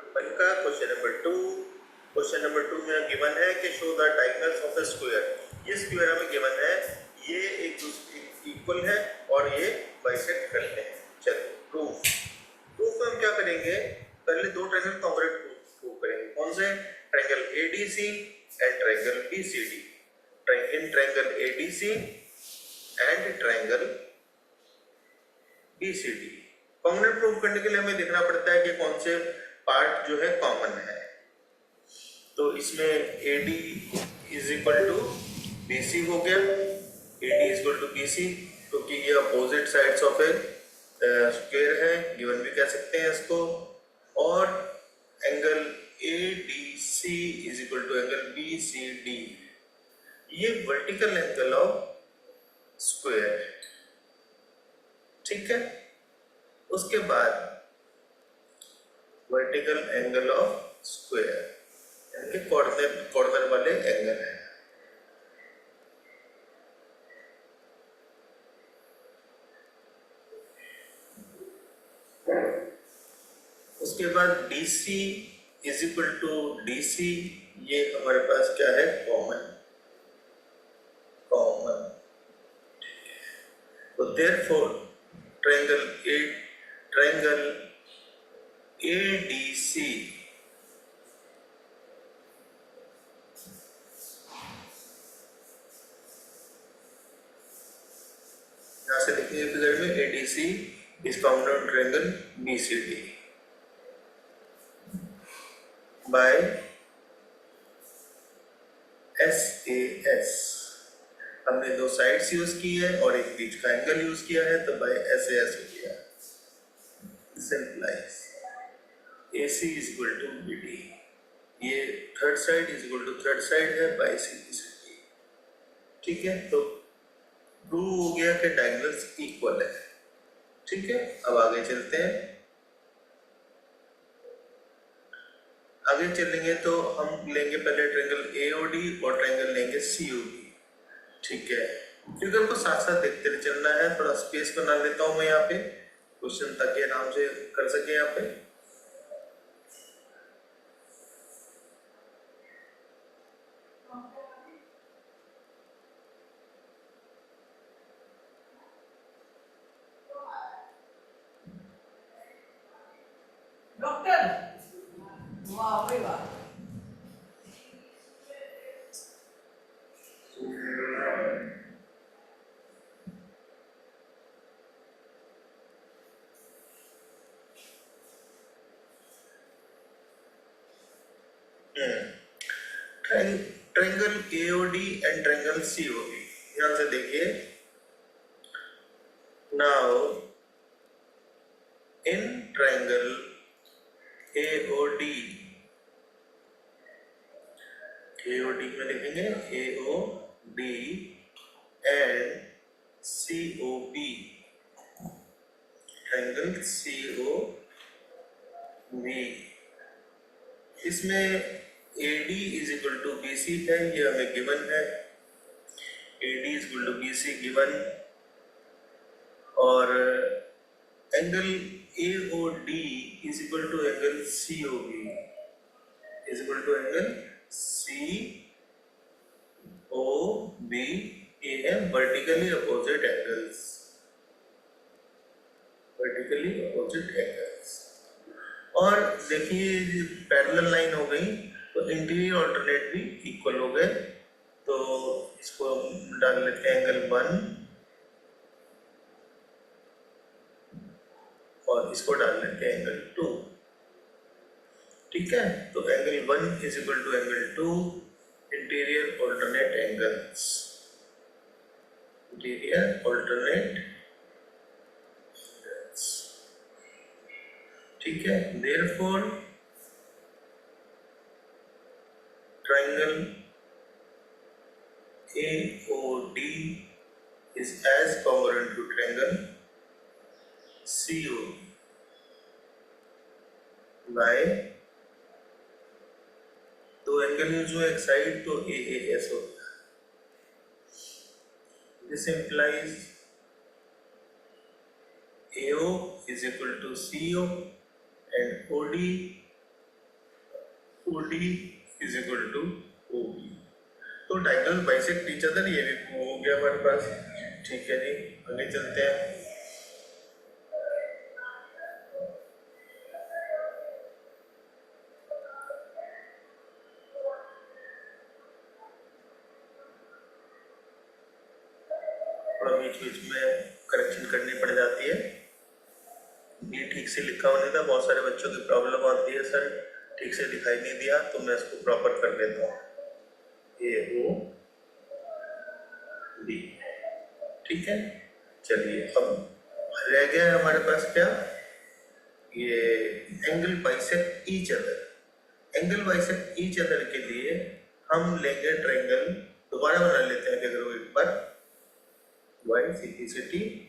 1 का question number 2। Question number 2 में given है कि show the diagonals of a square. ये स्क्वायर हमें गिवन है, ये एक दूसरे इक्वल है और ये बाइसेक्ट करते हैं। चलो प्रूफ में हम क्या करेंगे, पहले दो ट्रायंगल कॉन्ग्रुएंट प्रूव करेंगे। कौन से? Triangle ADC and triangle BCD. In triangle ADC and triangle BCD congruent prove करने के लिए हमें देखना पड़ता है कि कौन से पार्ट जो है कॉमन है। तो इसमें AD is equal to BC हो गया। AD is equal to BC क्योंकि ये opposite sides of a square है, गिवन भी कह सकते हैं इसको। और angle ADC is equal to angle BCD, ये वर्टिकल एंगल ऑफ स्क्वायर। ठीक है, उसके बाद वर्टिकल एंगल ऑफ स्क्वायर यानी कि कॉर्नर वाले एंगल है। उसके बाद DC is equal to DC, ये हमारे पास क्या है? कॉमन। तो देयरफॉर ट्रायंगल ADC यहां से देखिए फिगर में, ADC is found on triangle BCD by SAS। हमने दो साइड्स यूज की है और एक बीच का एंगल यूज किया है, तो बाय SAS हो गया। Simplise AC is equal to BD, ये third side is equal to third side है बाय CD। ठीक है, तो प्रूव हो गया कि डायगोनल्स इक्वल है। ठीक है, अब आगे चलते हैं। आगे चलेंगे तो हम लेंगे पहले ट्रायंगल AOD और ट्रायंगल लेंगे COD। ठीक है, फिगर को साथ साथ देखते चलना है। थोड़ा स्पेस बना लेता हूं मैं यहाँ पे, क्वेश्चन ताकि आराम से कर सके यहाँ पे। डॉक्टर वाह भाई वाह। Triangle AOD and triangle COD, ध्यान से देखिए। नाउ इन ट्रायंगल AOD में लिखेंगे AOD and COB, triangle COB, इसमें AD is equal to BC है, ये हमें गिवन है। AD is equal to BC given, और angle AOD is equal to angle COB is equal to angle COB। ये है वर्टिकली अपोजिट एंगल्स, और देखिए पैरेलल लाइन हो गई तो इंटीरियर ऑल्टरनेट भी इक्वल हो गए। तो इसको डाल लेते हैं एंगल 1 और इसको डाल लेते हैं एंगल 2। ठीक है, तो angle 1 is equal to angle 2, interior alternate angles, ठीक है। Therefore triangle AOD is as congruent to triangle COD by दो एंगल यूज हुए एक साइड, तो AAS हो गया। This implies AO is equal to CO and OD OD is equal to OB। तो diagonal bisect each other, ये भी prove हो गया हमारे पास। ठीक है जी, आगे चलते हैं। थोड़ा बीच बीच में करेक्शन करनी पड़ जाती है, ये ठीक से लिखा होने था। बहुत सारे बच्चों की प्रॉब्लम आती है, सर ठीक से दिखाई नहीं दिया, तो मैं इसको प्रॉपर कर देता हूँ। AOB, ठीक है। चलिए, अब रह गया है हमारे पास क्या, ये angle bisect each other. Angle bisect each other के लिए हम लेंगे ट्रायंगल, दोबारा बना लेते हैं फिगर एक बार, वाई सिंपलिसिटी।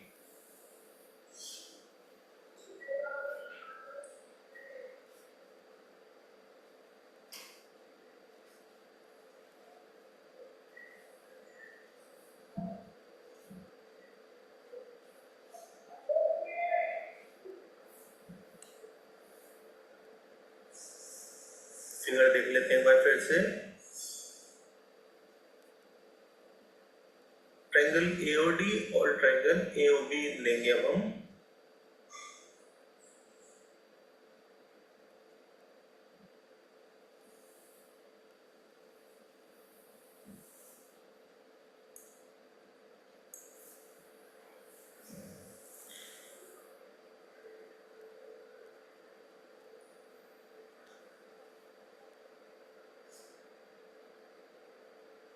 फिगर देख लेते हैं एक बार फिर से। ट्रायंगल AOD और ट्रायंगल AOB लेंगे अब हम।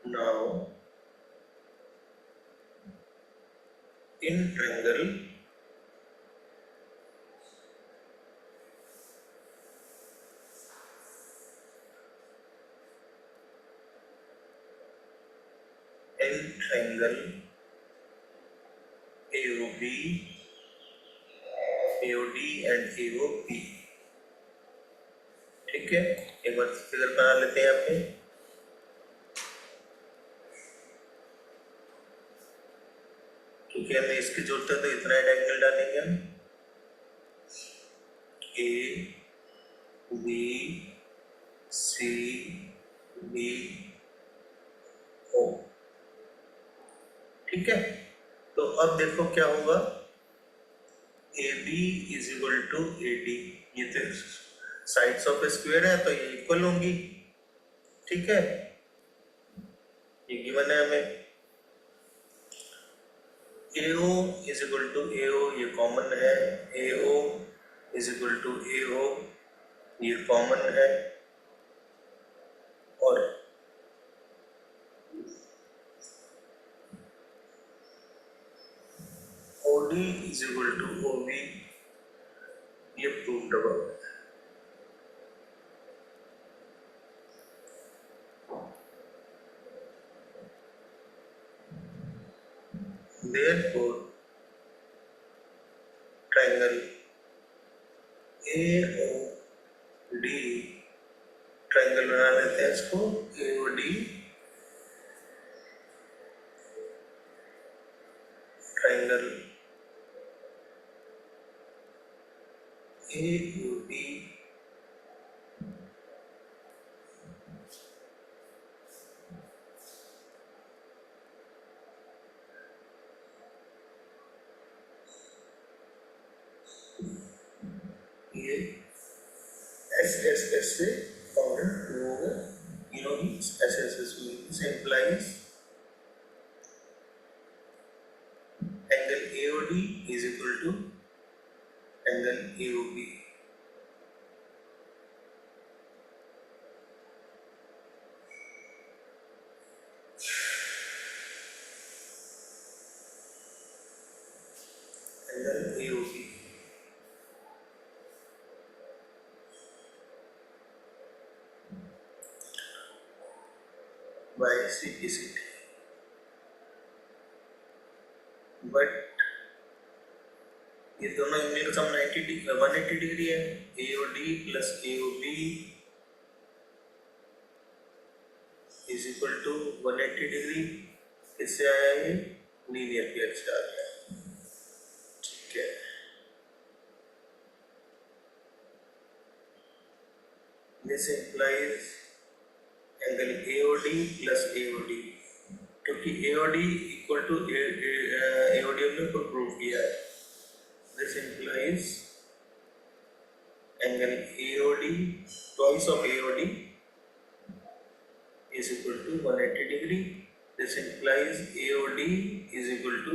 Now in triangle AOB, AOD and AOP, ठीक है। एक बार फिगर बना लेते हैं यहाँ पे। क्योंकि हमें इसकी जरूरत है तो इतना एंगल डालेंगे हम, ABCDO, ठीक है। तो अब देखो क्या होगा, AB is equal to AD, ये तो साइड्स ऑफ स्क्वायर है तो ये इक्वल होंगी, ठीक है। ये गिवन है हमें। AO is equal to AO, ये कॉमन है। AO is equal to AO, ये कॉमन है। और OD is equal to OB, ये प्रूव्ड अबव है। Therefore, triangle AOD, ट्रायंगल बना लेते हैं इसको, AOD ट्रायंगल AOD ये SSS से कॉमन होगा, you know SSS means implies angle AOD is equal to angle AOB। angle AOB by CPCT, but ये दोनों एंगल का सम 180 डिग्री है। AOD plus AOB is equal to 180 degree, इससे आया ये लीनियर पेयर से आ गया, ठीक है। This implies angle AOD plus AOD, क्योंकि AOD इक्वल टू AOD हमने प्रूव किया है। This implies angle AOD twice of AOD is equal to 180 degree. This implies AOD is equal to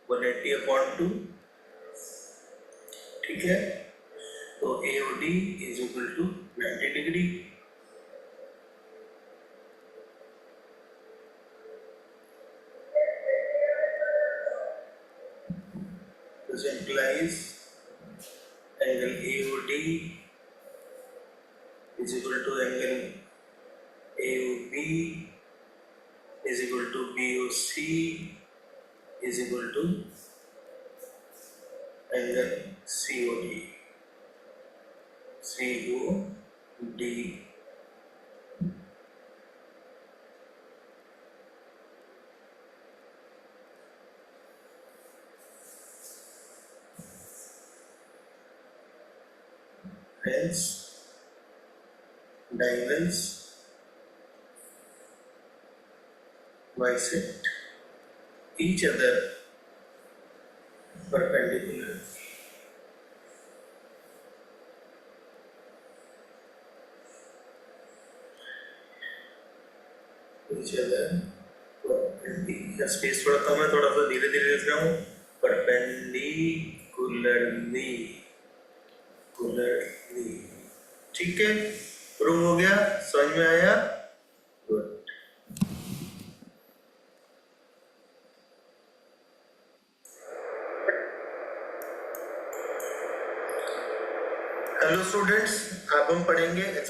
180 upon 2. ठीक है, तो AOD is equal to 90 degree. This implies angle AOD is equal to angle AOB is equal to BOC is equal to angle COD. Hence, diagonals bisect each other perpendicular. Each other perpendicular. Space थोड़ा कम है, थोड़ा सा धीरे धीरे लिख रहा हूँ। Perpendicularly, ठीक है, प्रूव हो गया, समझ में आया? गुड। हेलो स्टूडेंट्स, अब हम पढ़ेंगे एक्सरसाइज